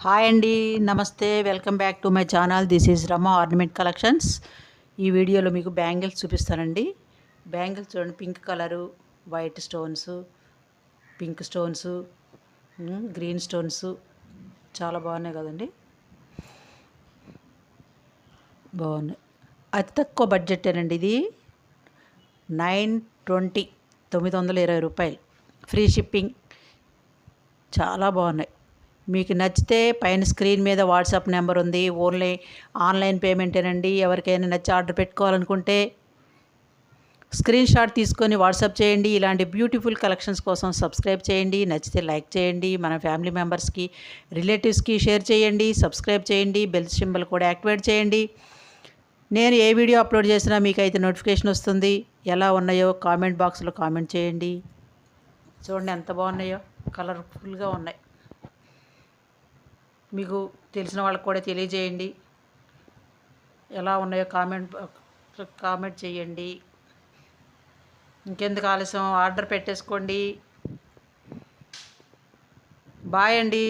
Hi అండి, నమస్తే. Welcome back to my channel. This is Rama ornament collections. ఈ వీడియోలో మీకు బ్యాంగిల్స్ చూపిస్తానండి. బ్యాంగిల్స్ చూడండి, pink colour, white stones, pink stones, green stones చాలా బాగున్నాయి కదండి. బాగున్నాయి. అతి తక్కువ బడ్జెటేనండి ఇది. 920 920 రూపాయలు, ఫ్రీ షిప్పింగ్. చాలా బాగున్నాయి. మీకు నచ్చితే పైన స్క్రీన్ మీద వాట్సాప్ నెంబర్ ఉంది. ఓన్లీ ఆన్లైన్ పేమెంటేనండి. ఎవరికైనా నచ్చి ఆర్డర్ పెట్టుకోవాలనుకుంటే స్క్రీన్ షాట్ తీసుకొని వాట్సాప్ చేయండి. ఇలాంటి బ్యూటిఫుల్ కలెక్షన్స్ కోసం సబ్స్క్రైబ్ చేయండి. నచ్చితే లైక్ చేయండి. మన ఫ్యామిలీ మెంబర్స్కి, రిలేటివ్స్కి షేర్ చేయండి. సబ్స్క్రైబ్ చేయండి. బెల్ సింబల్ కూడా యాక్టివేట్ చేయండి. నేను ఏ వీడియో అప్లోడ్ చేసినా మీకైతే నోటిఫికేషన్ వస్తుంది. ఎలా ఉన్నాయో కామెంట్ బాక్స్లో కామెంట్ చేయండి. చూడండి ఎంత బాగున్నాయో, కలర్ఫుల్గా ఉన్నాయి. మీకు తెలిసిన వాళ్ళకి కూడా తెలియజేయండి. ఎలా ఉన్నాయో కామెంట్ చేయండి. ఇంకెందుకు ఆలస్యం, ఆర్డర్ పెట్టేసుకోండి. బాయ్ అండి.